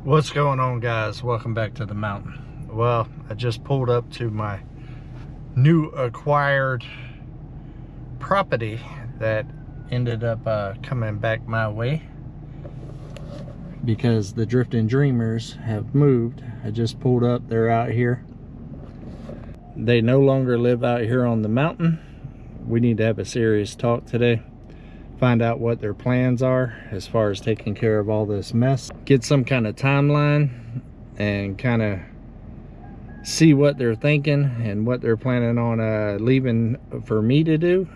What's going on, guys? Welcome back to the mountain. Well, I just pulled up to my new acquired property that ended up coming back my way because the Drifting Dreamers have moved. I just pulled up, they're out here. They no longer live out here on the mountain. We need to have a serious talk today. Find out what their plans are as far as taking care of all this mess, get some kind of timeline and kind of see what they're thinking and what they're planning on leaving for me to do,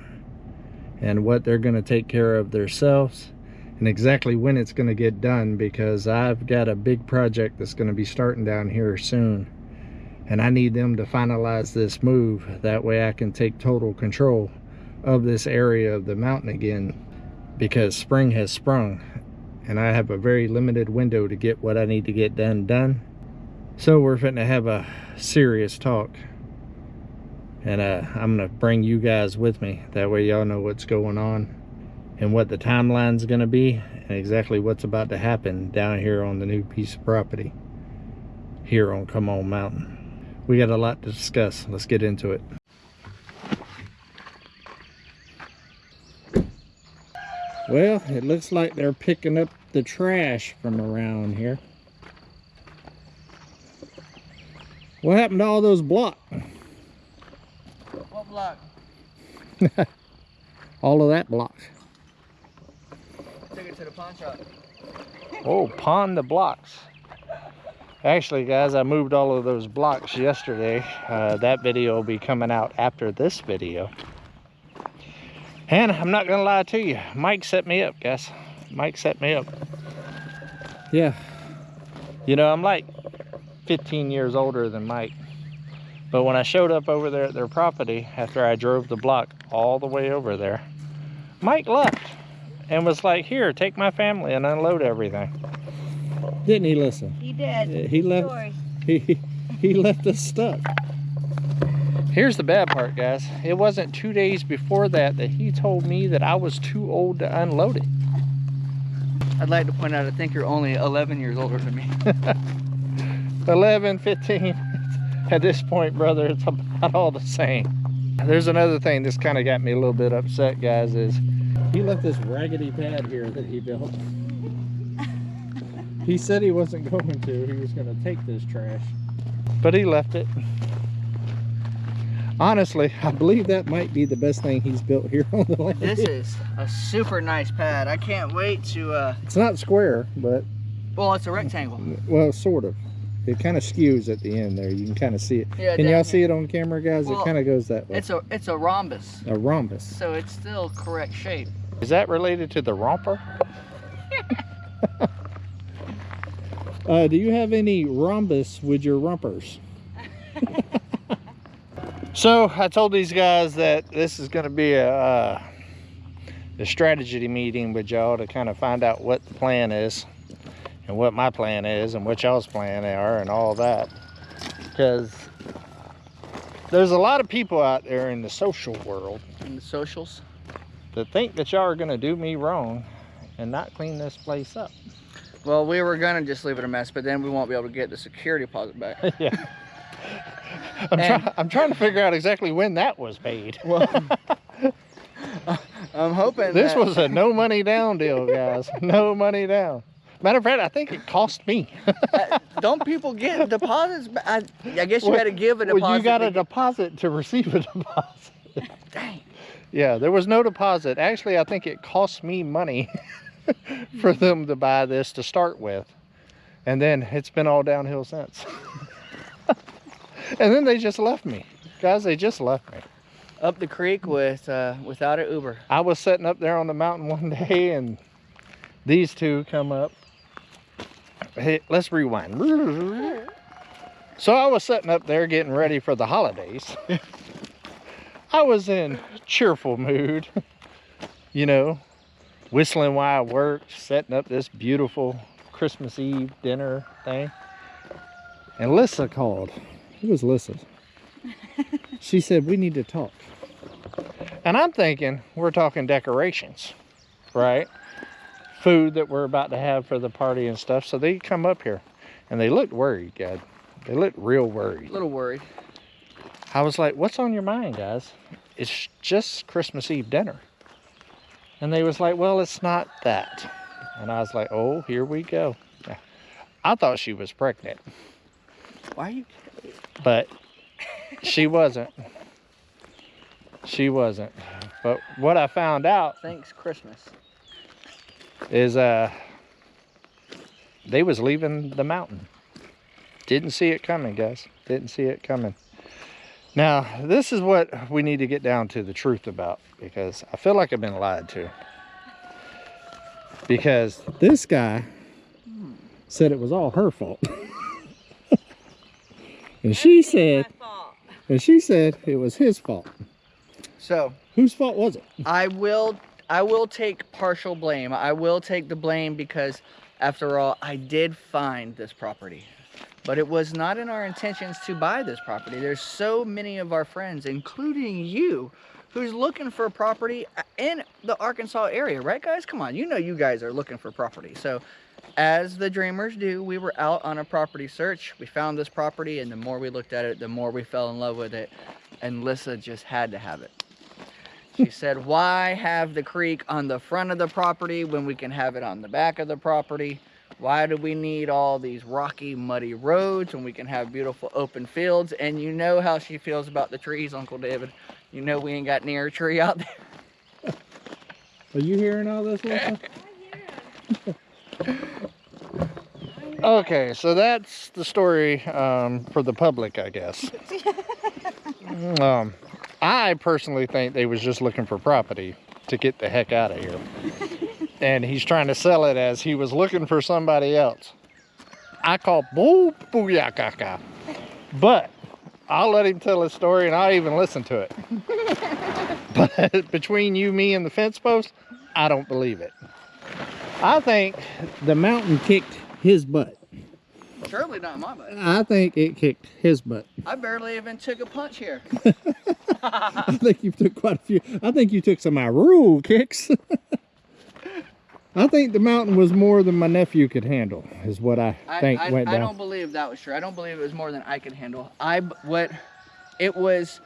and what they're going to take care of themselves, and exactly when it's going to get done, because I've got a big project that's going to be starting down here soon, and I need them to finalize this move. That way I can take total control of this area of the mountain again, because spring has sprung and I have a very limited window to get what I need to get done. So we're fitting to have a serious talk, and I'm gonna bring you guys with me. That way y'all know what's going on and what the timeline's gonna be and exactly what's about to happen down here on the new piece of property here on Come On Mountain. We got a lot to discuss. Let's get into it. Well, it looks like they're picking up the trash from around here. What happened to all those blocks? What block? All of that block. Took it to the pawn shop. Oh, pawn the blocks. Actually, guys, I moved all of those blocks yesterday. That video will be coming out after this video. And I'm not gonna lie to you, Mike set me up, guys. Mike set me up. Yeah. You know, I'm like 15 years older than Mike. But when I showed up over there at their property, after I drove the block all the way over there, Mike left and was like, here, take my family and unload everything. Didn't he listen? He did. He left. He left us stuck. Here's the bad part, guys. It wasn't 2 days before that he told me that I was too old to unload it. I'd like to point out, I think you're only 11 years older than me. 11, 15. At this point, brother, it's about all the same. There's another thing that's kind of got me a little bit upset, guys, is he left this raggedy pad here that he built. He said he wasn't going to. He was going to take this trash, but he left it. Honestly, I believe that might be the best thing he's built here on the land. This is a super nice pad. I can't wait to... It's not square, but... Well, it's a rectangle. Well, sort of. It kind of skews at the end there. You can kind of see it. Yeah, can y'all see it on camera, guys? Well, it kind of goes that way. It's a rhombus. A rhombus. So it's still correct shape. Is that related to the romper? Do you have any rhombus with your rompers? So I told these guys that this is going to be a strategy meeting with y'all to kind of find out what the plan is and what my plan is and what y'all's plan are and all that, because there's a lot of people out there in the social world, in the socials, that think that y'all are going to do me wrong and not clean this place up. Well, we were gonna just leave it a mess, but then we won't be able to get the security deposit back. Yeah. I'm trying to figure out exactly when that was paid. Well, I'm hoping this was a no money down deal, guys. No money down. Matter of fact, I think it cost me. Don't people get deposits? I guess you had to give a deposit. Well, you got a deposit to receive a deposit. Dang. Yeah, there was no deposit. Actually, I think it cost me money for them to buy this to start with. And then it's been all downhill since. And then they just left me. Guys, they just left me. Up the creek with without an Uber. I was sitting up there on the mountain one day and these two come up. Hey, let's rewind. So I was sitting up there getting ready for the holidays. I was in cheerful mood, you know, whistling while I worked, setting up this beautiful Christmas Eve dinner thing. And Lissa called. It was Lissa. She said, we need to talk. And I'm thinking, we're talking decorations, right? Food that we're about to have for the party and stuff. So they come up here and they looked worried, guys. They looked real worried. A little worried. I was like, what's on your mind, guys? It's just Christmas Eve dinner. And they was like, well, it's not that. And I was like, oh, here we go. I thought she was pregnant. Why are you? But she wasn't. She wasn't. But what I found out Thanks Christmas. is they was leaving the mountain. Didn't see it coming, guys. Didn't see it coming. Now, this is what we need to get down to the truth about, because I feel like I've been lied to. Because this guy said it was all her fault. And she said it was his fault. So whose fault was it? I will take partial blame. I will take the blame because after all, I did find this property. But it was not in our intentions to buy this property. There's so many of our friends, including you, who's looking for property in the Arkansas area, right guys? Come on, you know you guys are looking for property. So as the dreamers do, we were out on a property search. We found this property, and the more we looked at it, the more we fell in love with it. And Lissa just had to have it. She said, why have the creek on the front of the property when we can have it on the back of the property? Why do we need all these rocky, muddy roads when we can have beautiful open fields? And you know how she feels about the trees, Uncle David. You know we ain't got near a tree out there. Are you hearing all this, Lisa? Okay, so that's the story for the public, I guess. I personally think they was just looking for property to get the heck out of here. And he's trying to sell it as he was looking for somebody else. I call boo booyakaka. But I'll let him tell his story and I'll even listen to it. But between you, me, and the fence post, I don't believe it. I think the mountain kicked his butt. Surely not my butt. I think it kicked his butt. I barely even took a punch here. I think you took quite a few. I think you took some rule kicks. I think the mountain was more than my nephew could handle, is what I think went down. I don't believe that was true. I don't believe it was more than I could handle. It was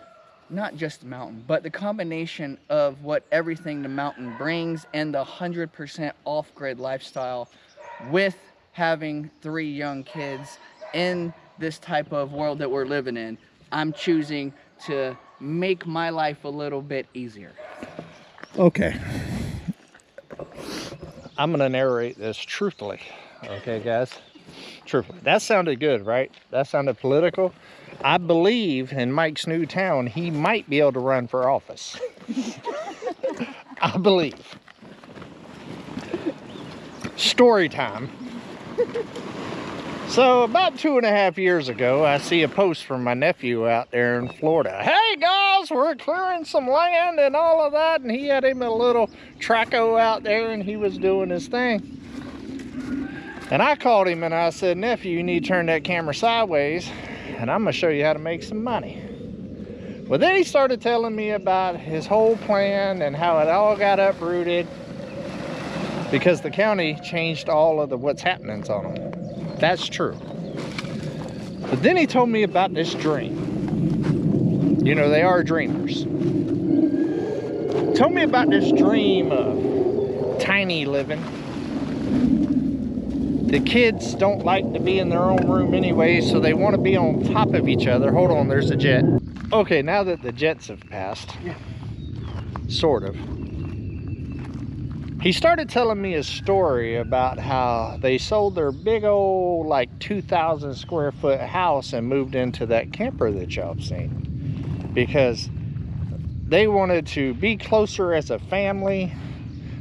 not just the mountain, but the combination of what everything the mountain brings and the 100% off-grid lifestyle with having 3 young kids in this type of world that we're living in. I'm choosing to make my life a little bit easier. Okay. I'm gonna narrate this truthfully. Okay, guys? Truthfully. That sounded good, right? That sounded political. I believe in Mike's new town, he might be able to run for office. I believe. Story time. So about 2.5 years ago, I see a post from my nephew out there in Florida. Hey guys, we're clearing some land and all of that. And he had him a little traco out there and he was doing his thing. And I called him and I said, nephew, you need to turn that camera sideways and I'm gonna show you how to make some money. Well, then he started telling me about his whole plan and how it all got uprooted because the county changed all of the what's happenings on them. That's true. But then he told me about this dream. You know, they are dreamers. Told me about this dream of tiny living. The kids don't like to be in their own room anyway, so they want to be on top of each other. Hold on, there's a jet. Okay, now that the jets have passed, sort of. He started telling me a story about how they sold their big old, like 2,000 square foot house and moved into that camper that y'all have seen. Because they wanted to be closer as a family.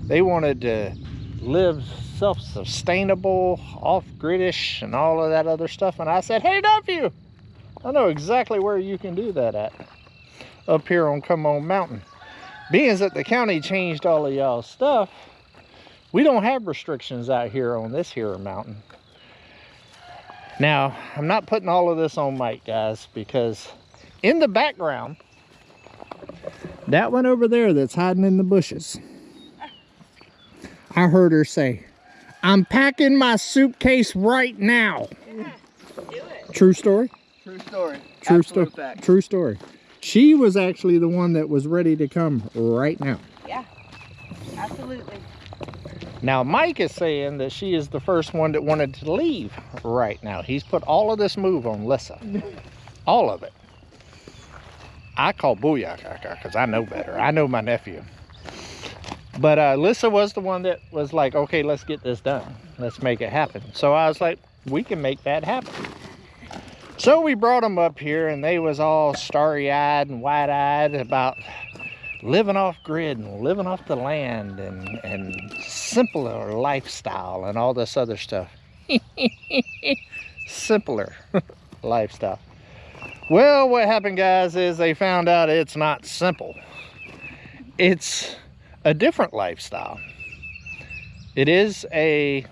They wanted to live self-sustainable, off-gridish, and all of that other stuff. And I said, hey, nephew, I know exactly where you can do that at. Up here on Come On Mountain. Being that the county changed all of y'all's stuff, we don't have restrictions out here on this here mountain. Now, I'm not putting all of this on Mike, guys, because in the background, that one over there that's hiding in the bushes, I heard her say, I'm packing my suitcase right now. Yeah, do it. True story? True story. True story. Absolute fact. True story. She was actually the one that was ready to come right now. Yeah, absolutely. Now, Mike is saying that she is the first one that wanted to leave right now. He's put all of this move on Lissa. All of it. I call booyah because I know better. I know my nephew. But Lissa was the one that was like, okay, let's get this done. Let's make it happen. So I was like, we can make that happen. So we brought them up here, and they was all starry-eyed and wide-eyed about living off grid and living off the land and simpler lifestyle and all this other stuff. Simpler lifestyle. Well, what happened, guys, is they found out it's not simple. It's a different lifestyle. It is a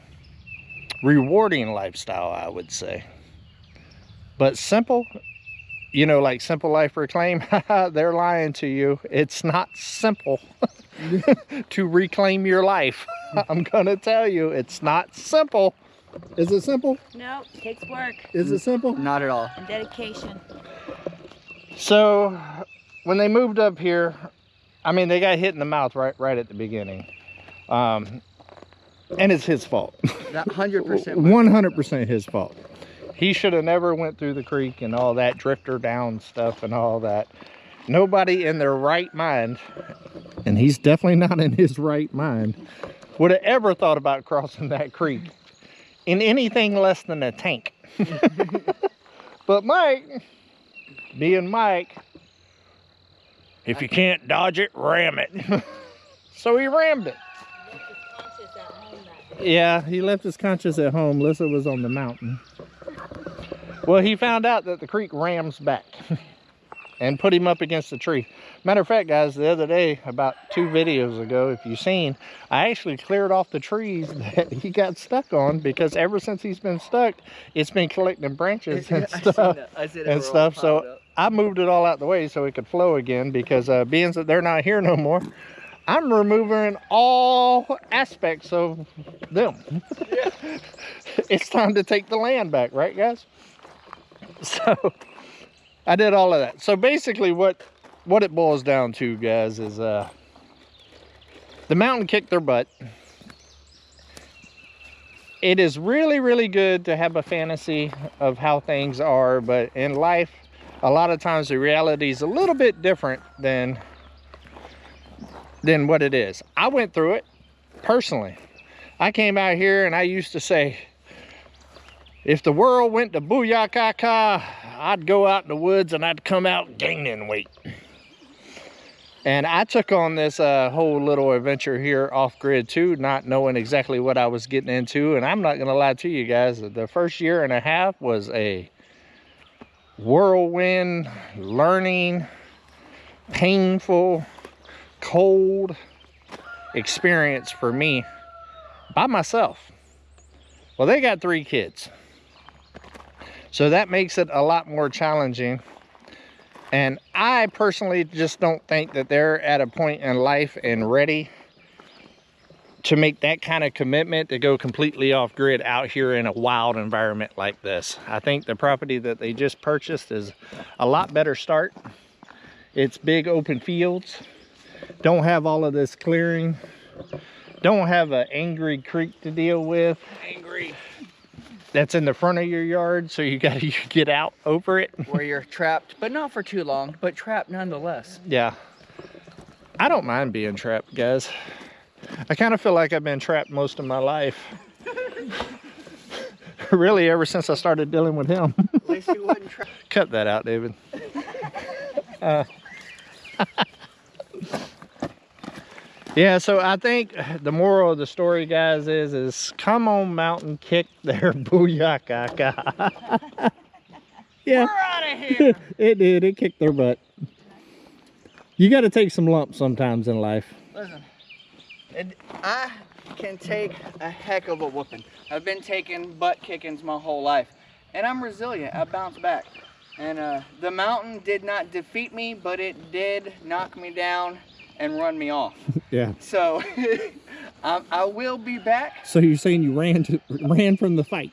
rewarding lifestyle, I would say. But simple, you know, like Simple Life Reclaim, they're lying to you. It's not simple to reclaim your life. I'm gonna tell you, it's not simple. Is it simple? No, it takes work Is it simple? Not at all. and dedication. So when they moved up here, I mean, they got hit in the mouth right at the beginning. And it's his fault. That 100%. 100% his fault. He should have never went through the creek and all that drifter down stuff and all that. Nobody in their right mind, and he's definitely not in his right mind, would have ever thought about crossing that creek in anything less than a tank. But Mike, being Mike, if you can't dodge it, ram it. So he rammed it. Yeah, he left his conscience at home. Lissa was on the mountain. Well, he found out that the creek rams back and put him up against the tree. Matter of fact, guys, the other day, about 2 videos ago, if you've seen, I actually cleared off the trees that he got stuck on, because ever since he's been stuck, it's been collecting branches and stuff. So I moved it all out the way so it could flow again, because being that they're not here no more, I'm removing all aspects of them. Yeah. It's time to take the land back, right, guys? So I did all of that. So basically what it boils down to, guys, is the mountain kicked their butt. It is really, really good to have a fantasy of how things are, but in life, a lot of times the reality is a little bit different than what it is. I went through it personally. I came out here and I used to say, if the world went to booyah, I'd go out in the woods and I'd come out gaining weight. And I took on this whole little adventure here off grid too, not knowing exactly what I was getting into. And I'm not gonna lie to you guys, the first 1.5 years was a whirlwind, learning, painful, cold experience for me by myself. Well, they got 3 kids, so that makes it a lot more challenging. And I personally just don't think that they're at a point in life and ready to make that kind of commitment to go completely off grid out here in a wild environment like this. I think the property that they just purchased is a lot better start. It's big open fields, don't have all of this clearing, don't have an angry creek to deal with. Angry. That's in the front of your yard, so you gotta get out over it. Where you're trapped, but not for too long, but trapped nonetheless. Yeah. I don't mind being trapped, guys. I kind of feel like I've been trapped most of my life. Really, ever since I started dealing with him. At least you wasn't trapped. Cut that out, David. Yeah, so I think the moral of the story, guys, is come on, mountain, kick their booyah. Yeah. We're out of here. It did. It kicked their butt. You got to take some lumps sometimes in life. Listen, I can take a heck of a whooping. I've been taking butt kickings my whole life, and I'm resilient. I bounce back. And the mountain did not defeat me, but it did knock me down and run me off. Yeah. So I will be back. So you're saying you ran from the fight?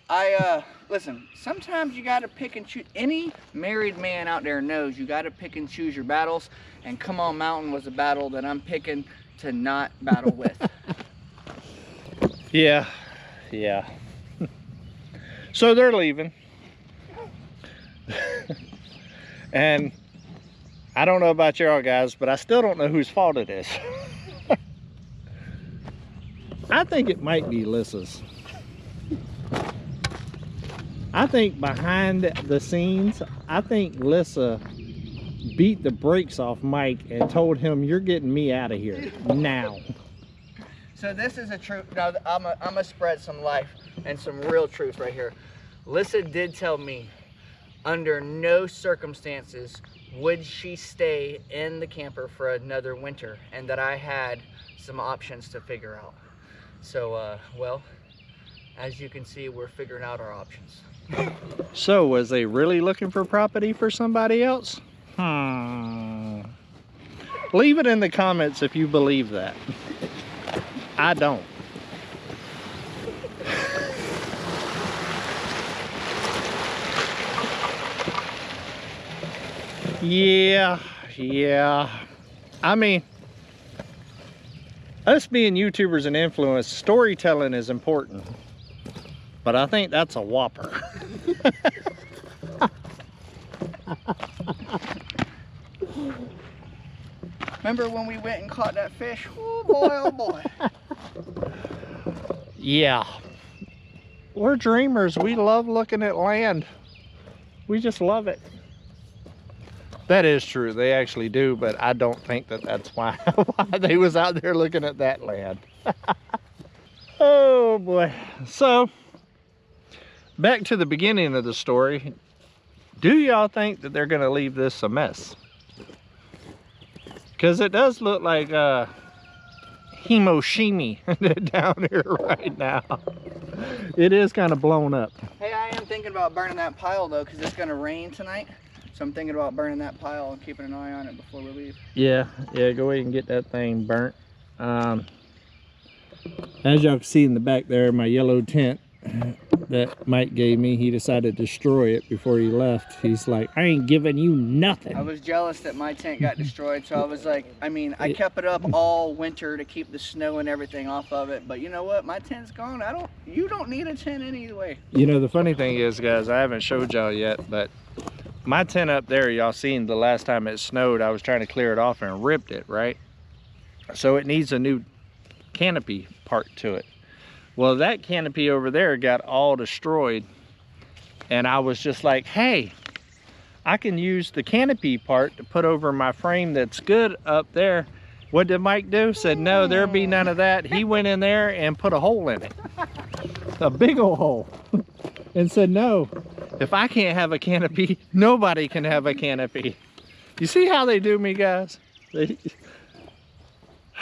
Listen, sometimes you gotta pick and choose. Any married man out there knows you gotta pick and choose your battles, and Come On Mountain was a battle that I'm picking to not battle with. Yeah, yeah. So they're leaving. And I don't know about y'all guys, but I still don't know whose fault it is. I think it might be Lissa's. I think behind the scenes, I think Lissa beat the brakes off Mike and told him, "You're getting me out of here now." So this is a truth. Now I'm gonna spread some life and some real truth right here. Lissa did tell me, under no circumstances would she stay in the camper for another winter, and that I had some options to figure out. So, well, as you can see, we're figuring out our options. So, was they really looking for property for somebody else? Leave it in the comments if you believe that. I don't. Yeah. I mean, us being YouTubers and influencers, storytelling is important. But I think that's a whopper. Remember when we went and caught that fish? Oh boy, oh boy. Yeah. We're dreamers. We love looking at land. We just love it. That is true. They actually do, but I don't think that that's why they was out there looking at that land. Oh boy. So, back to the beginning of the story. Do y'all think that they're going to leave this a mess? Because it does look like Hiroshima down here right now. It is kind of blown up. Hey, I am thinking about burning that pile though, because it's going to rain tonight. So I'm thinking about burning that pile and keeping an eye on it before we leave. Yeah, go ahead and get that thing burnt. As y'all can see in the back there, my yellow tent that Mike gave me, he decided to destroy it before he left. He's like, "I ain't giving you nothing." I was jealous that my tent got destroyed, so I was like, I kept it up all winter to keep the snow and everything off of it, but you know what, my tent's gone. You don't need a tent anyway. You know, the funny thing is, guys, I haven't showed y'all yet, but my tent up there, y'all seen the last time it snowed, I was trying to clear it off and ripped it, right? So it needs a new canopy part to it. Well, that canopy over there got all destroyed, and I was just like, hey, I can use the canopy part to put over my frame that's good up there. What did Mike do? Said, no, there'll be none of that. He went in there and put a hole in it, a big old hole, and said, no, if I can't have a canopy, nobody can have a canopy. You see how they do me, guys?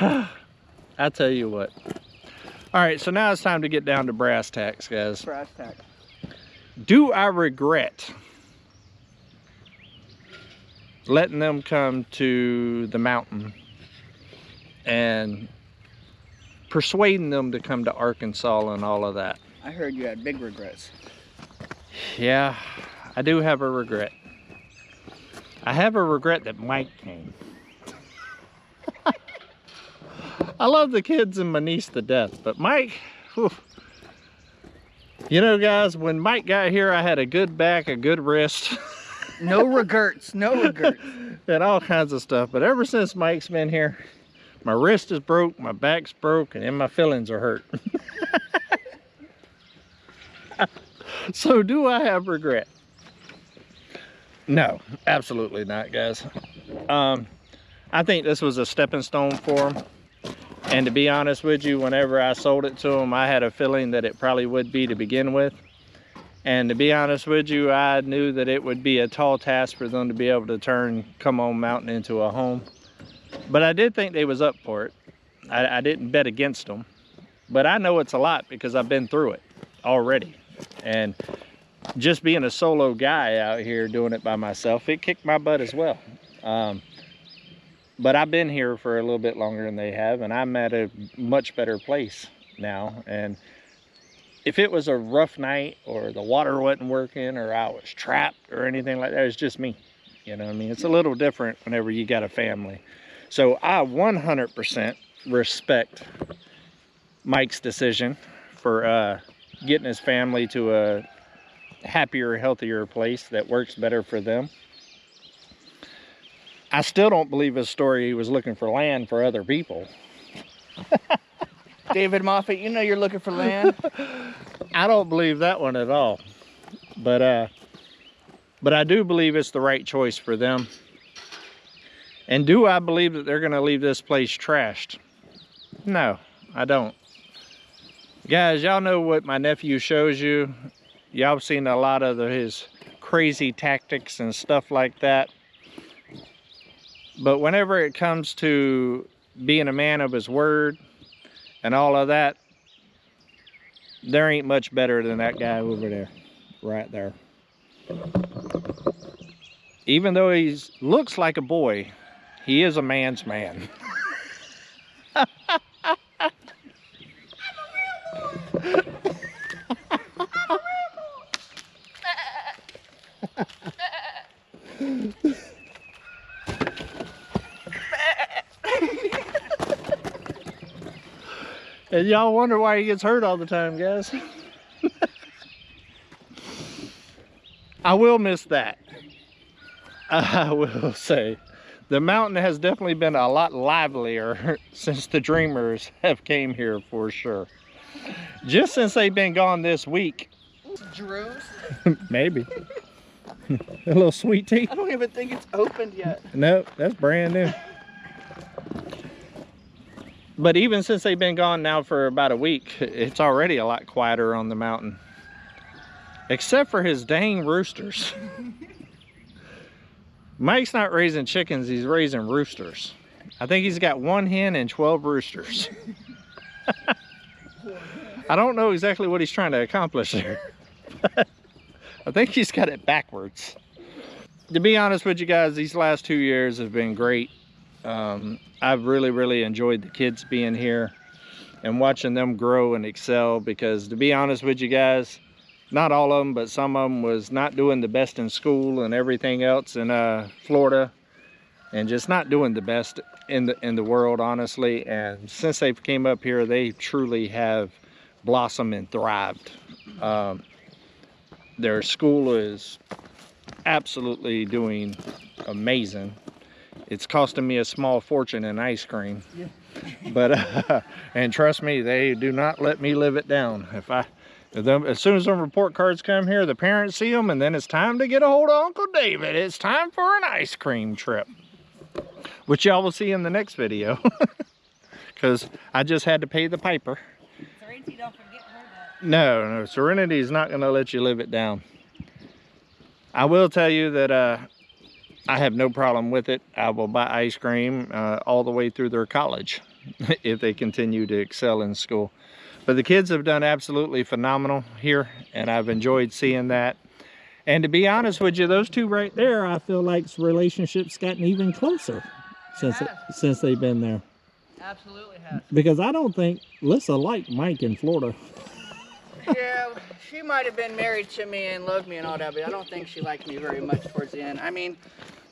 I tell you what. All right, so now it's time to get down to brass tacks, guys. Brass tacks. Do I regret letting them come to the mountain and persuading them to come to Arkansas and all of that? I heard you had big regrets. Yeah, I do have a regret. I have a regret that Mike came. I love the kids and my niece to death, but Mike, whew, You know, guys, when Mike got here, I had a good back, a good wrist. No regrets, no regrets. And all kinds of stuff. But ever since Mike's been here, my wrist is broke, my back's broke, and my feelings are hurt. So do I have regret? No, absolutely not, guys. I think this was a stepping stone for him. And to be honest with you, whenever I sold it to him, I had a feeling that it probably would be to begin with. And to be honest with you, I knew that it would be a tall task for them to be able to turn Come On Mountain into a home. But I did think they was up for it. I didn't bet against them. But I know it's a lot because I've been through it already. And just being a solo guy out here doing it by myself, it kicked my butt as well. But I've been here for a little bit longer than they have, and I'm at a much better place now. And if it was a rough night or the water wasn't working or I was trapped or anything like that, it's just me. You know what I mean? It's a little different whenever you got a family. So I 100% respect Mike's decision for getting his family to a happier, healthier place that works better for them. I still don't believe his story he was looking for land for other people. David Moffat, you know you're looking for land. I don't believe that one at all. But I do believe it's the right choice for them. And do I believe that they're going to leave this place trashed? No, I don't. Guys, y'all know what my nephew shows you. Y'all have seen a lot of his crazy tactics and stuff like that. But whenever it comes to being a man of his word and all of that, there ain't much better than that guy over there, right there. Even though he looks like a boy, he is a man's man. And y'all wonder why he gets hurt all the time, guys. I will miss that. I will say the mountain has definitely been a lot livelier since the Dreamers have came here, for sure. Just since they've been gone this week. Drew's? Maybe. A little sweet tea. I don't even think it's opened yet. No, that's brand new. But even since they've been gone now for about a week, it's already a lot quieter on the mountain. Except for his dang roosters. Mike's not raising chickens, he's raising roosters. I think he's got 1 hen and 12 roosters. I don't know exactly what he's trying to accomplish there. I think he's got it backwards. To be honest with you guys, these last 2 years have been great. I've really enjoyed the kids being here and watching them grow and excel, because to be honest with you guys, not all of them, but some of them was not doing the best in school and everything else in Florida, and just not doing the best in the world, honestly. And since they've came up here, they truly have blossomed and thrived. Their school is absolutely doing amazing. It's costing me a small fortune in ice cream. Yeah. But and trust me, they do not let me live it down. As soon as them report cards come here, the parents see them, and then it's time to get a hold of Uncle David. It's time for an ice cream trip, which y'all will see in the next video, because I just had to pay the piper. Serenity, don't forget her that. No, Serenity is not going to let you live it down. I will tell you that I have no problem with it. I will buy ice cream all the way through their college if they continue to excel in school. But the kids have done absolutely phenomenal here, and I've enjoyed seeing that. And to be honest with you, those two right there, I feel like relationships gotten even closer since they've been there. Absolutely has. Because I don't think Lissa liked Mike in Florida. Yeah, she might have been married to me and loved me and all that, but I don't think she liked me very much towards the end. I mean,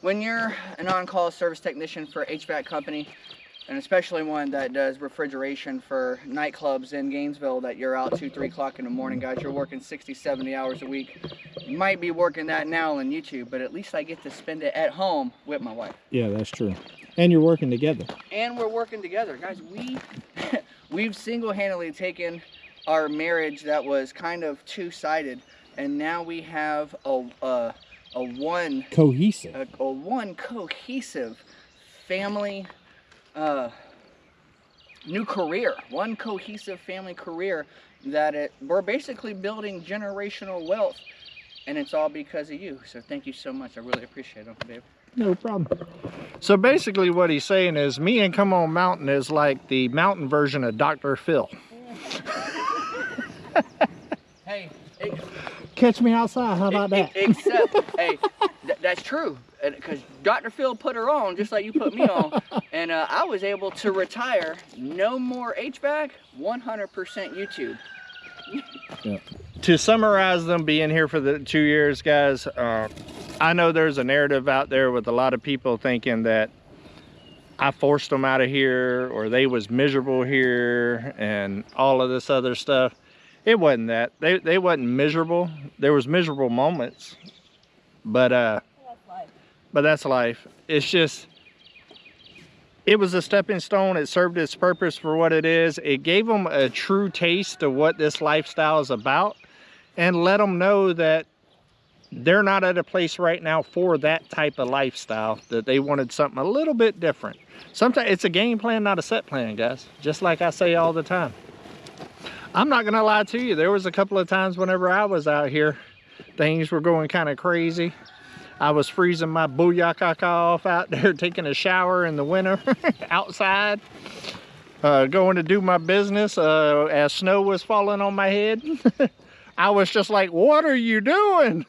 when you're an on-call service technician for an HVAC company, and especially one that does refrigeration for nightclubs in Gainesville that you're out 2, 3 o'clock in the morning, guys. You're working 60, 70 hours a week. You might be working that now on YouTube, but at least I get to spend it at home with my wife. Yeah, that's true. And you're working together. And we're working together. Guys, we've single-handedly taken our marriage that was kind of two-sided, and now we have a one cohesive family, new career, one cohesive family career that we're basically building generational wealth, and it's all because of you. So thank you so much. I really appreciate it, babe. No problem. So basically what he's saying is me and Come On Mountain is like the mountain version of Dr. Phil. Hey, catch me outside, how about that? Except, hey, that's true, because Dr. Phil put her on just like you put me on, and I was able to retire. No more HVAC, 100% YouTube. Yeah. To summarize them being here for the 2 years, guys, I know there's a narrative out there with a lot of people thinking that I forced them out of here or they was miserable here and all of this other stuff. It wasn't that. They wasn't miserable. There was miserable moments, but that's life. It's just, it was a stepping stone. It served its purpose for what it is. It gave them a true taste of what this lifestyle is about and let them know that they're not at a place right now for that type of lifestyle, that they wanted something a little bit different. Sometimes it's a game plan, not a set plan, guys. Just like I say all the time. I'm not gonna lie to you, there was a couple of times whenever I was out here, things were going kind of crazy. I was freezing my booyakaka off out there, taking a shower in the winter outside, going to do my business as snow was falling on my head. I was just like, what are you doing?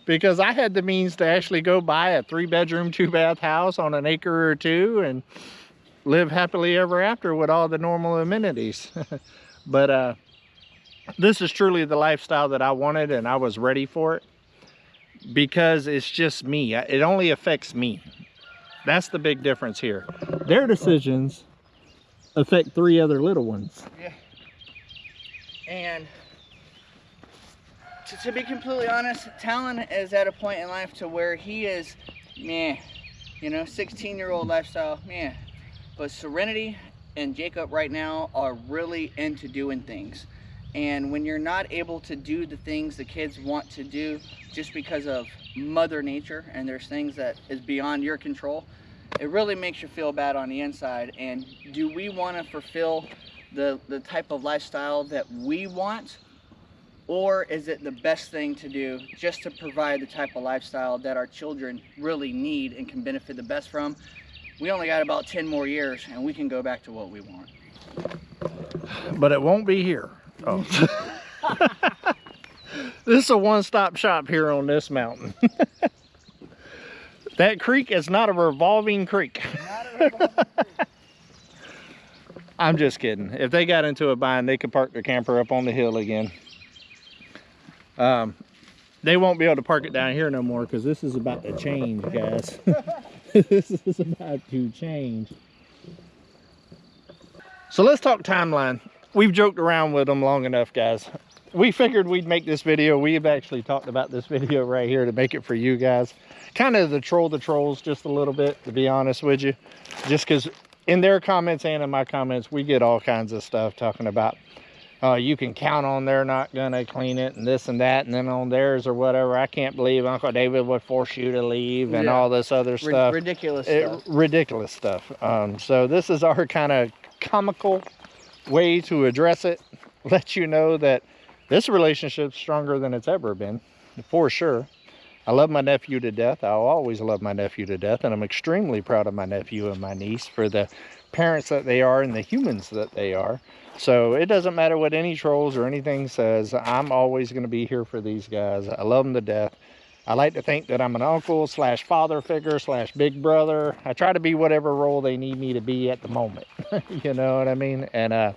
Because I had the means to actually go buy a 3-bedroom, 2-bath house on an acre or two and live happily ever after with all the normal amenities. But this is truly the lifestyle that I wanted, and I was ready for it because it's just me. It only affects me. That's the big difference here. Their decisions affect 3 other little ones. Yeah. And to be completely honest, Talon is at a point in life to where he is, meh, you know, 16-year-old lifestyle, meh. But Serenity and Jacob right now are really into doing things. And when you're not able to do the things the kids want to do just because of Mother Nature, and there's things that is beyond your control, it really makes you feel bad on the inside. And do we want to fulfill the type of lifestyle that we want? Or is it the best thing to do just to provide the type of lifestyle that our children really need and can benefit the best from? We only got about 10 more years and we can go back to what we want. But it won't be here. Oh. This is a one-stop shop here on this mountain. That creek is not a revolving creek. Not a revolving creek. I'm just kidding. If they got into a bind, they could park their camper up on the hill again. They won't be able to park it down here no more because this is about to change, guys. This is about to change. So let's talk timeline. We've joked around with them long enough, guys. We figured we'd make this video. We've actually talked about this video right here to make it for you guys. Kind of the trolls just a little bit, to be honest with you. Just because in their comments and in my comments, we get all kinds of stuff talking about you can count on they're not gonna clean it and this and that, and then on theirs or whatever, I can't believe Uncle David would force you to leave and all this other stuff. Ridiculous stuff. Ridiculous stuff. So this is our kind of comical way to address it. Let you know that this relationship's stronger than it's ever been, for sure. I love my nephew to death. I'll always love my nephew to death, and I'm extremely proud of my nephew and my niece for the parents that they are and the humans that they are. So it doesn't matter what any trolls or anything says. I'm always going to be here for these guys. I love them to death. I like to think that I'm an uncle slash father figure slash big brother. I try to be whatever role they need me to be at the moment. You know what I mean? And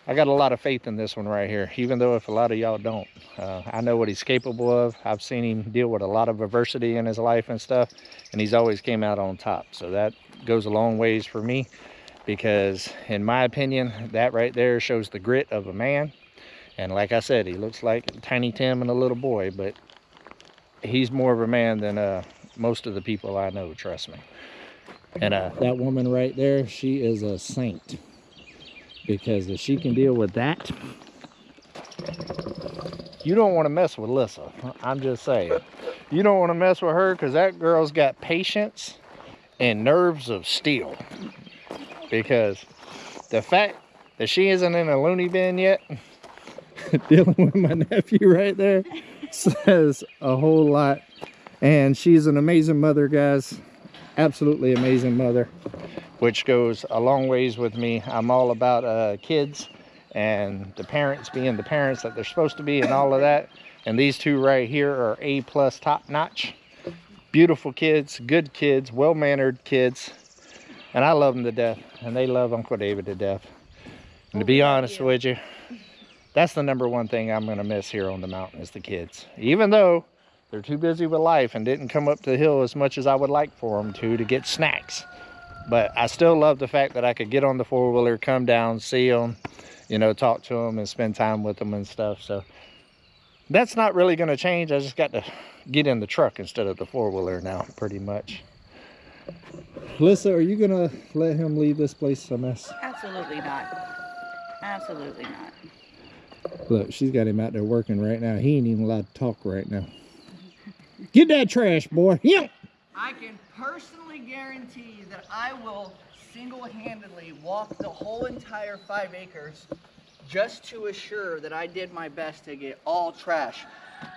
I got a lot of faith in this one right here, even though if a lot of y'all don't. I know what he's capable of. I've seen him deal with a lot of adversity in his life and stuff, and he's always came out on top. So that goes a long ways for me, because in my opinion, that right there shows the grit of a man. And like I said, he looks like Tiny Tim and a little boy, but he's more of a man than most of the people I know, trust me. And that woman right there, she is a saint. Because if she can deal with that, you don't want to mess with Lissa. I'm just saying. You don't want to mess with her, because that girl's got patience and nerves of steel. Because the fact that she isn't in a loony bin yet, dealing with my nephew right there, says a whole lot. And she's an amazing mother, guys. Absolutely amazing mother, which goes a long ways with me. I'm all about kids and the parents being the parents that they're supposed to be and all of that. And these two right here are A+ top notch. Beautiful kids, good kids, well-mannered kids. And I love them to death, and they love Uncle David to death. And to be honest with you, that's the #1 thing I'm gonna miss here on the mountain is the kids. Even though they're too busy with life and didn't come up the hill as much as I would like for them to get snacks. But I still love the fact that I could get on the 4-wheeler, come down, see them, you know, talk to them and spend time with them and stuff. So that's not really going to change. I just got to get in the truck instead of the 4-wheeler now, pretty much. Lissa, are you going to let him leave this place a mess? Absolutely not. Absolutely not. Look, she's got him out there working right now. He ain't even allowed to talk right now. Get that trash, boy. Yeah. I can personally guarantee that I will single-handedly walk the whole entire 5 acres just to assure that I did my best to get all trash.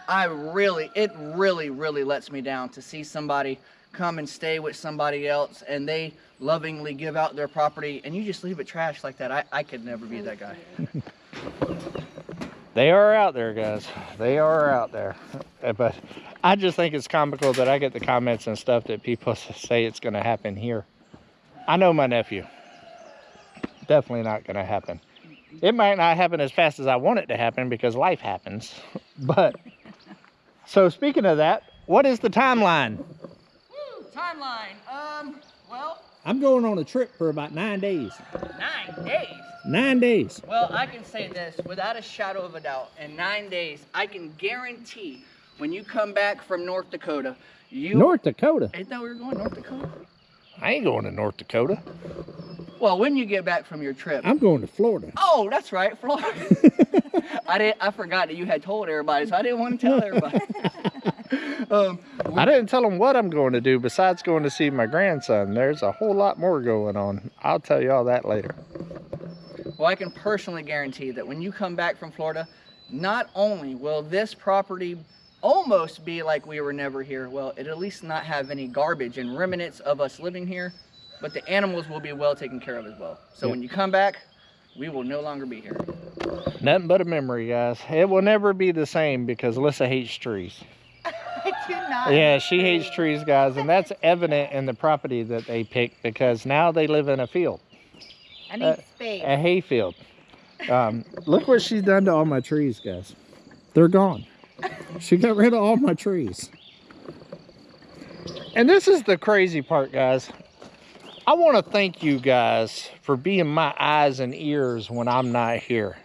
It really lets me down to see somebody come and stay with somebody else and they lovingly give out their property and you just leave it trash like that. I could never be that guy. They are out there, guys. They are out there. But I just think it's comical that I get the comments and stuff that people say it's going to happen here. I know my nephew. Definitely not going to happen. It might not happen as fast as I want it to happen because life happens. But, so speaking of that, what is the timeline? Woo, timeline. Well, I'm going on a trip for about 9 days. 9 days? 9 days. Well, I can say this without a shadow of a doubt. In 9 days, I can guarantee when you come back from North Dakota, North Dakota? I thought we were going North Dakota. I ain't going to North Dakota. Well, when you get back from your trip. I'm going to Florida. Oh, that's right, Florida. I forgot that you had told everybody, so I didn't want to tell everybody. I didn't tell them what I'm going to do besides going to see my grandson. There's a whole lot more going on. I'll tell you all that later. Well, I can personally guarantee that when you come back from Florida, not only will this property almost be like we were never here, well, it'll at least not have any garbage and remnants of us living here, but the animals will be well taken care of as well. So when you come back, we will no longer be here. Nothing but a memory, guys. It will never be the same because Lissa hates trees. I do not. Yeah, she hates trees, guys, and that's evident in the property that they picked because now they live in a field. I need space. A hay field. Look what she's done to all my trees, guys. They're gone. She got rid of all my trees. And this is the crazy part, guys. I want to thank you guys for being my eyes and ears when I'm not here.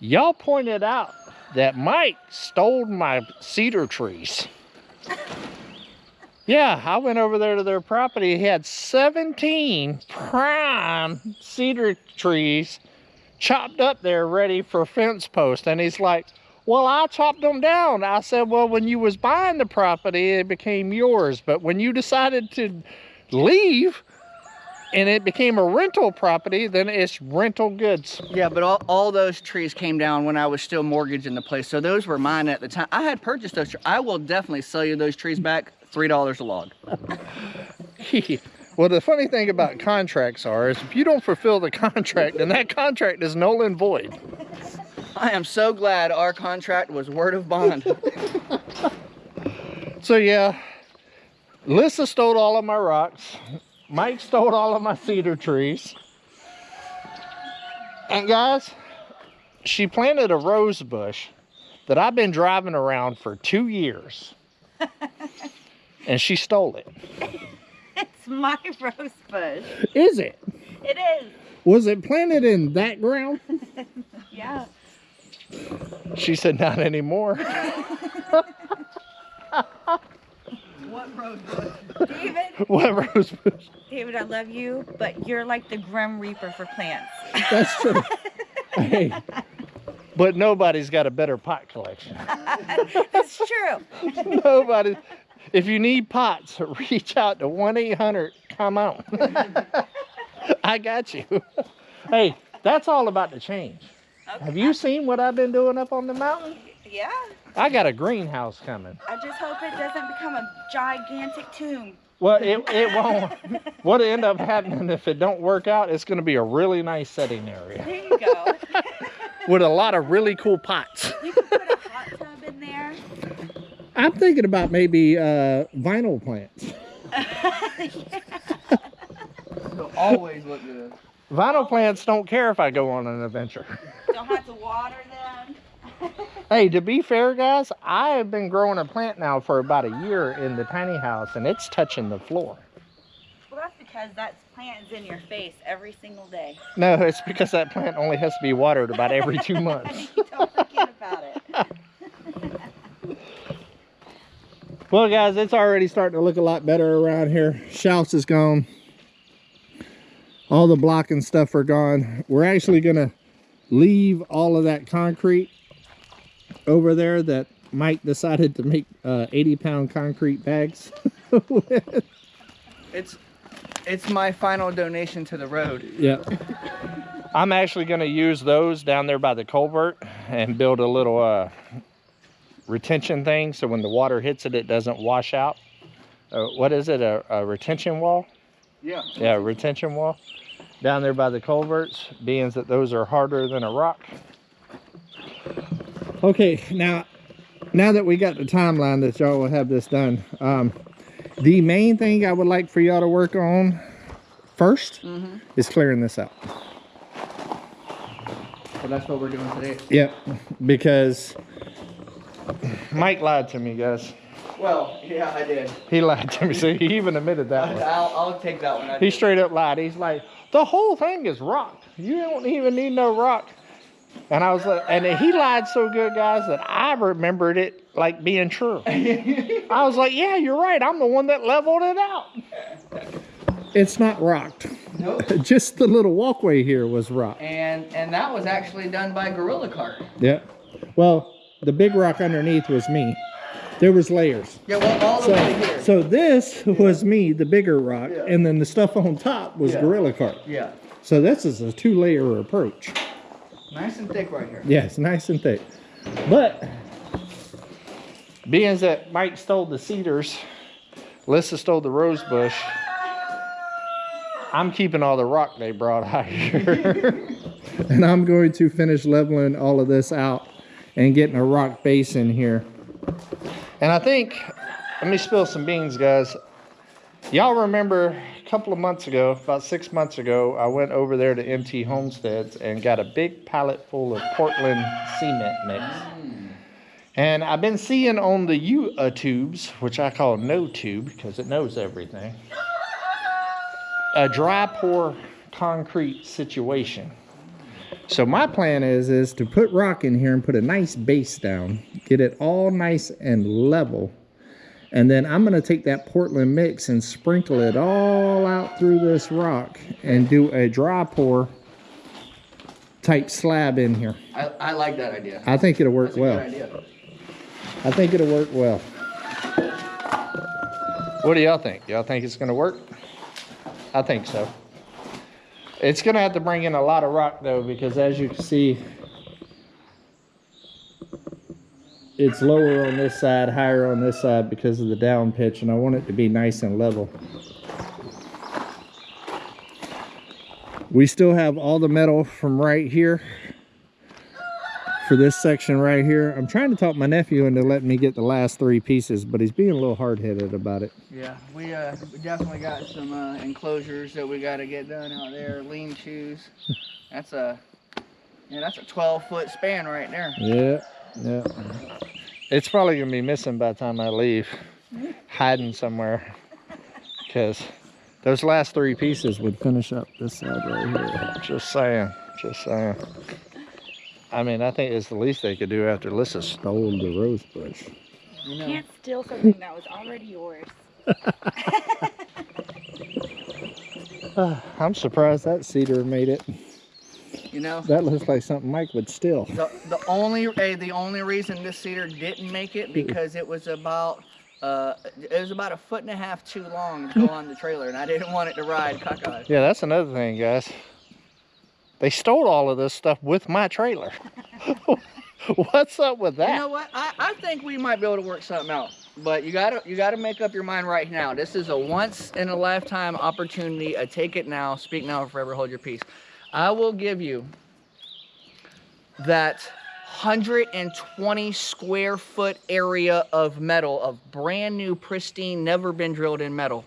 Y'all pointed out that Mike stole my cedar trees. Yeah, I went over there to their property. He had 17 prime cedar trees chopped up there ready for fence post. And he's like, well, I chopped them down. I said, well, when you was buying the property, it became yours. But when you decided to leave and it became a rental property, then it's rental goods. Yeah, but all those trees came down when I was still mortgaging the place. So those were mine at the time. I had purchased those trees. I will definitely sell you those trees back, $3 a log. Well, the funny thing about contracts is if you don't fulfill the contract, then that contract is null and void. I am so glad our contract was word of bond. So yeah, Lissa stole all of my rocks. Mike stole all of my cedar trees. And guys, she planted a rose bush that I've been driving around for 2 years. And she stole it. It's my rose bush. Is it? It is. Was it planted in that ground? Yeah. She said not anymore. What rose bush? David, What rose bush? David, I love you, but you're like the Grim Reaper for plants. That's true. Hey, but nobody's got a better pot collection. That's true. Nobody. If you need pots, reach out to 1-800 come on. I got you. Hey, that's all about the change. Okay. Have you seen what I've been doing up on the mountain? Yeah. I got a greenhouse coming. I just hope it doesn't become a gigantic tomb. Well, it won't. What'll end up happening if it don't work out, it's going to be a really nice setting area. There you go. With a lot of really cool pots. You can put a hot tub in there. I'm thinking about maybe vinyl plants. They'll always look good. Vinyl plants don't care if I go on an adventure. Don't have to water them. Hey, to be fair, guys, I have been growing a plant now for about a year in the tiny house, and it's touching the floor. Well, that's because that plant is in your face every single day. No, it's because that plant only has to be watered about every 2 months. Don't forget about it. Well, guys, it's already starting to look a lot better around here. Shelves is gone. All the blocking stuff are gone. We're actually going to leave all of that concrete over there that Mike decided to make 80-pound concrete bags with. It's my final donation to the road. Yeah. I'm actually going to use those down there by the culvert and build a little retention thing so when the water hits it, it doesn't wash out. What is it, a retention wall? Yeah. Yeah, retention wall down there by the culverts, being that those are harder than a rock. Okay, now that we got the timeline that y'all will have this done, the main thing I would like for y'all to work on first is clearing this out. So that's what we're doing today. Yep, because Mike lied to me, guys. Well, yeah, I did. He lied to me, so he even admitted that one. I'll take that one. He straight up lied. He's like, the whole thing is rock. You don't even need no rock. And I was like, and he lied so good, guys, that I remembered it like being true. I was like, yeah, you're right. I'm the one that leveled it out. It's not rocked. Nope. Just the little walkway here was rock. And that was actually done by Gorilla Cart. Yeah. Well, the big rock underneath was me. There was layers. Yeah, well, all the way here. So this was me, the bigger rock, and then the stuff on top was Gorilla Cart. Yeah. So this is a 2-layer approach. Nice and thick right here. Yes, nice and thick. But being that Mike stole the cedars, Alyssa stole the rose bush, I'm keeping all the rock they brought out here. And I'm going to finish leveling all of this out and getting a rock base in here. And I think, let me spill some beans, guys. Y'all remember a couple of months ago, about 6 months ago, I went over there to MT Homesteads and got a big pallet full of Portland cement mix. And I've been seeing on the tubes, which I call no tube because it knows everything, a dry pour concrete situation. So my plan is to put rock in here and put a nice base down, get it all nice and level. And then I'm going to take that Portland mix and sprinkle it all out through this rock and do a dry pour type slab in here. I like that idea. I think it'll work well. That's a good idea. I think it'll work well. What do y'all think? Y'all think it's going to work? I think so. It's going to have to bring in a lot of rock though, because as you can see, it's lower on this side, higher on this side because of the down pitch, and I want it to be nice and level. We still have all the metal from right here for this section right here. I'm trying to talk my nephew into letting me get the last 3 pieces, but he's being a little hard-headed about it. Yeah, we definitely got some enclosures that we got to get done out there, lean-tos. That's a Yeah, that's a 12-foot span right there. Yeah, yeah. It's probably gonna be missing by the time I leave, hiding somewhere, because those last 3 pieces would finish up this side right here. Just saying, just saying. I mean, I think it's the least they could do after Lissa stole the rose bush. You can't steal something that was already yours. I'm surprised that cedar made it. You know, that looks like something Mike would steal. The only reason this cedar didn't make it because it was about a 1.5 feet too long to go on the trailer, and I didn't want it to ride cockeyed. Yeah, that's another thing, guys. They stole all of this stuff with my trailer. What's up with that? You know what? I think we might be able to work something out. But you gotta make up your mind right now. This is a once in a lifetime opportunity. Take it now, speak now, or forever hold your peace. I will give you that 120 square foot area of metal, of brand new, pristine, never been drilled in metal.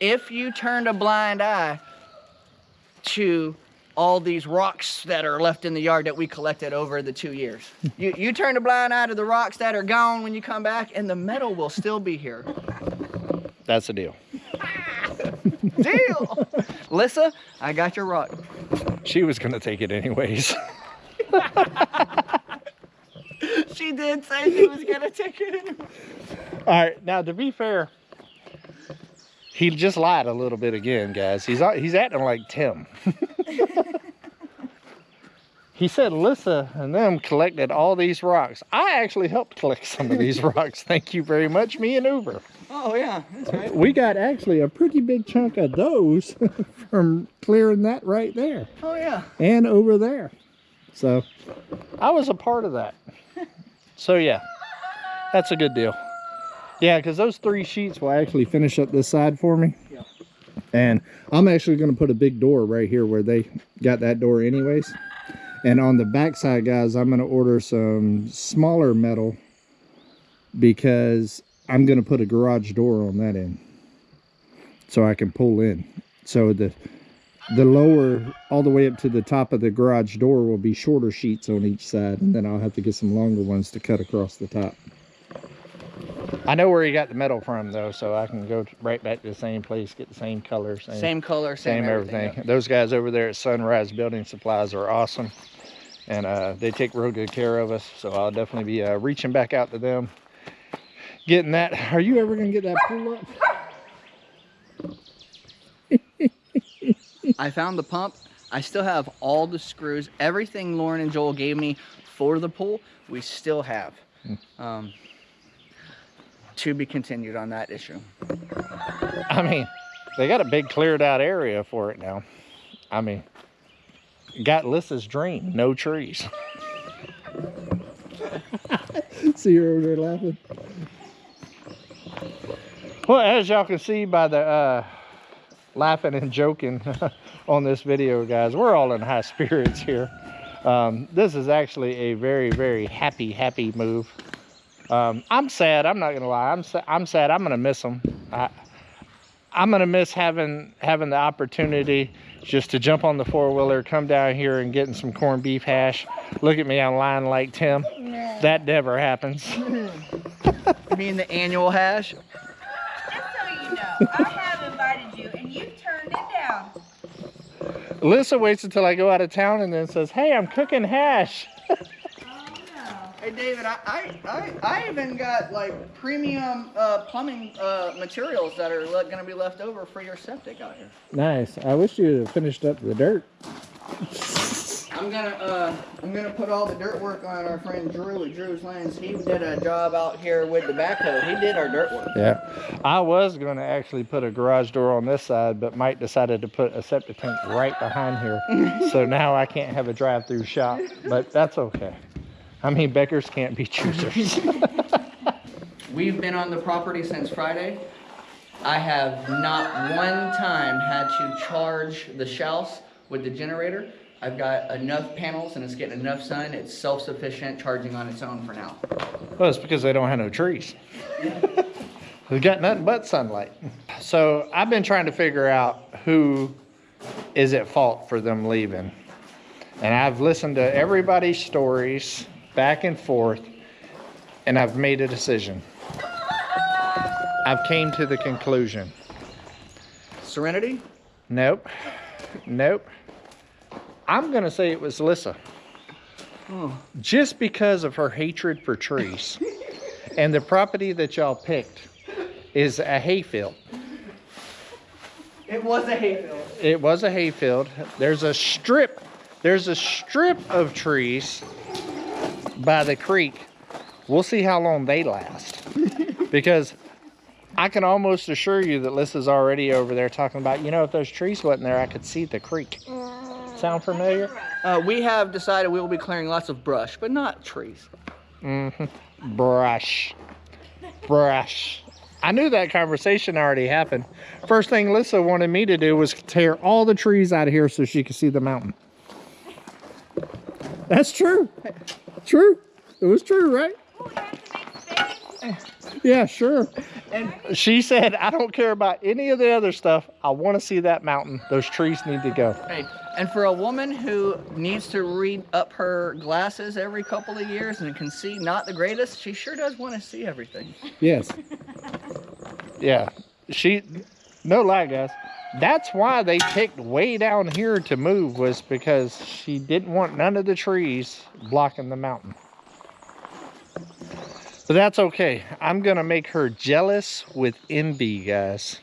If you turned a blind eye to all these rocks that are left in the yard that we collected over the 2 years. You turn a blind eye to the rocks that are gone when you come back, and the metal will still be here. That's a deal. Deal! Lissa, I got your rock. She was gonna take it anyways. She did say she was gonna take it anyway. All right, now to be fair, he just lied a little bit again, guys. He's acting like Tim. He said Lissa and them collected all these rocks. I actually helped collect some of these rocks. Thank you very much, me and Uber. Oh yeah, that's right. We got actually a pretty big chunk of those from clearing that right there. Oh yeah. And over there. So I was a part of that. So yeah, that's a good deal. Yeah, because those 3 sheets will actually finish up this side for me. Yeah. And I'm actually going to put a big door right here where they got that door anyways. And on the back side, guys, I'm going to order some smaller metal because I'm going to put a garage door on that end so I can pull in. So the lower, all the way up to the top of the garage door will be shorter sheets on each side. And then I'll have to get some longer ones to cut across the top. I know where you got the metal from, though, so I can go right back to the same place, get the same color. Same color, same everything. Yep. Those guys over there at Sunrise Building Supplies are awesome. And they take real good care of us, so I'll definitely be reaching back out to them, getting that. Are you ever going to get that pull up? I found the pump. I still have all the screws. Everything Lauren and Joel gave me for the pull, we still have. To be continued on that issue. I mean, they got a big cleared out area for it now. I mean, got Lissa's dream, no trees. See her over there laughing. Well, as y'all can see by the laughing and joking on this video, guys, we're all in high spirits here. This is actually a very, very happy move. I'm sad. I'm not gonna lie. I'm sad. I'm gonna miss them. I'm gonna miss having the opportunity just to jump on the 4-wheeler, come down here and getting some corned beef hash. Look at me, I'm lying like Tim. Yeah. That never happens. You mean the annual hash? Just so you know, I have invited you and you turned it down. Lissa waits until I go out of town and then says, "Hey, I'm cooking hash." Oh no. Hey David, I even got like premium plumbing materials that are going to be left over for your septic out here. Nice. I wish you had finished up the dirt. I'm gonna put all the dirt work on our friend Drew with Drew's Lands. He did a job out here with the backhoe. He did our dirt work. Yeah, I was going to actually put a garage door on this side, but Mike decided to put a septic tank right behind here. So now I can't have a drive-through shop, but that's okay. I mean, beggars can't be choosers. We've been on the property since Friday. I have not one time had to charge the shelves with the generator. I've got enough panels and it's getting enough sun. It's self-sufficient, charging on its own for now. Well, it's because they don't have no trees. They've got nothing but sunlight. So I've been trying to figure out who is at fault for them leaving. And I've listened to everybody's stories back and forth, and I've made a decision. I've came to the conclusion. Serenity? Nope. Nope. I'm gonna say it was Lissa. Oh. Just because of her hatred for trees. And the property that y'all picked is a hayfield. It was a hayfield. It was a hayfield. There's a strip of trees by the creek. We'll see how long they last. Because I can almost assure you that Lissa's already over there talking about, you know, if those trees wasn't there, I could see the creek. Sound familiar? We have decided we will be clearing lots of brush, but not trees. Mm-hmm. Brush. I knew that conversation already happened. First thing Lissa wanted me to do was tear all the trees out of here so she could see the mountain. That's true. True. It was true, right? Oh, you have to make space. Yeah, sure. And She said, I don't care about any of the other stuff. I want to see that mountain. Those trees need to go. hey, and for a woman who needs to read up her glasses every couple of years and can see not the greatest, she sure does want to see everything. Yes. Yeah. No lie, guys. That's why they picked way down here to move, was because she didn't want none of the trees blocking the mountain. But that's okay. I'm going to make her jealous with envy, guys.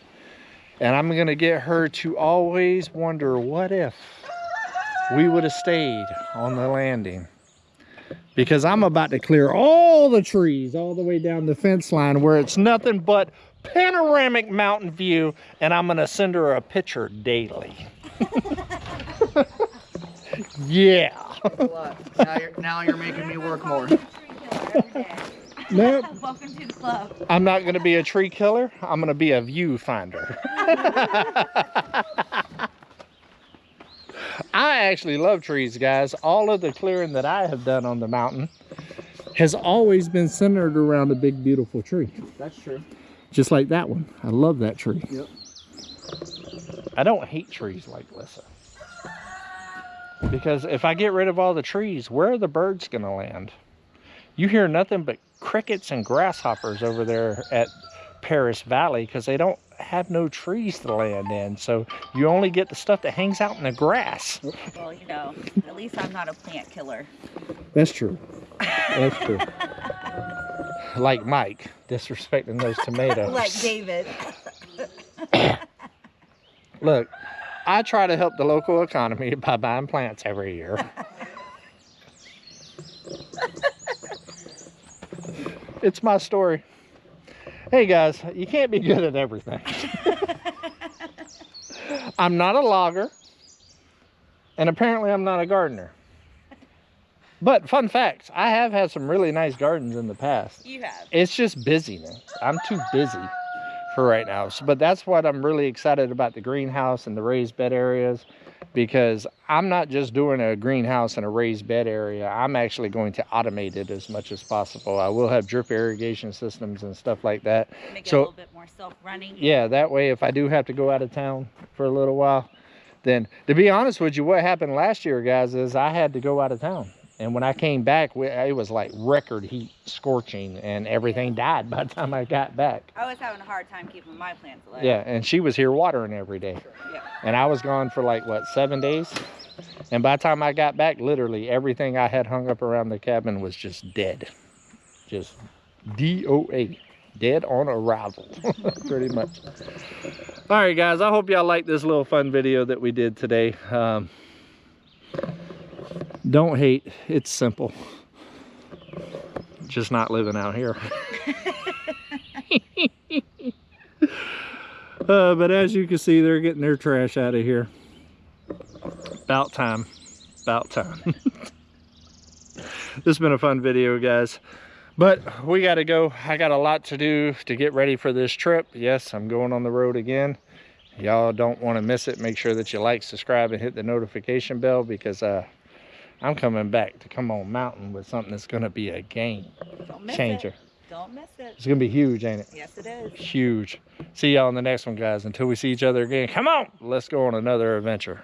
And I'm going to get her to always wonder, what if we would have stayed on the landing? Because I'm about to clear all the trees all the way down the fence line where it's nothing but panoramic mountain view, and I'm going to send her a picture daily. Yeah. Now you're making me work more. Nope. Welcome to the club. I'm not going to be a tree killer. I'm going to be a view finder. I actually love trees, guys. All of the clearing that I have done on the mountain has always been centered around a big, beautiful tree. That's true. Just like that one. I love that tree. Yep. I don't hate trees like Lissa. Because if I get rid of all the trees, where are the birds going to land? You hear nothing but crickets and grasshoppers over there at Paris Valley because they don't have no trees to land in. So you only get the stuff that hangs out in the grass. Well, you know, at least I'm not a plant killer. That's true. That's true. Like Mike, disrespecting those tomatoes. Like David. Look, I try to help the local economy by buying plants every year. It's my story. Hey guys, you can't be good at everything. I'm not a logger, and apparently I'm not a gardener. But fun fact, I have had some really nice gardens in the past. You have. It's just busyness. I'm too busy for right now. So, but that's what I'm really excited about, the greenhouse and the raised bed areas, because I'm not just doing a greenhouse and a raised bed area. I'm actually going to automate it as much as possible. I will have drip irrigation systems and stuff like that. Make it So, a little bit more self-running. yeah, that way if I do have to go out of town for a little while, then to be honest with you, what happened last year, guys, is I had to go out of town. And when I came back, it was like record heat, scorching, and everything died by the time I got back. I was having a hard time keeping my plants alive. Yeah, and she was here watering every day. Yeah. And I was gone for like, what, 7 days? And by the time I got back, literally everything I had hung up around the cabin was just dead. Just DOA. Dead on arrival, pretty much. All right, guys, I hope y'all like this little fun video that we did today. Don't hate, it's simple. Just not living out here. But as you can see, they're getting their trash out of here. About time. About time. This has been a fun video, guys. But we got to go. I got a lot to do to get ready for this trip. Yes, I'm going on the road again. Y'all don't want to miss it. Make sure that you like, subscribe, and hit the notification bell, because I'm coming back to Come On Mountain with something that's going to be a game changer. Don't miss it. It's going to be huge, ain't it? Yes, it is. Huge. See y'all in the next one, guys. Until we see each other again, come on, let's go on another adventure.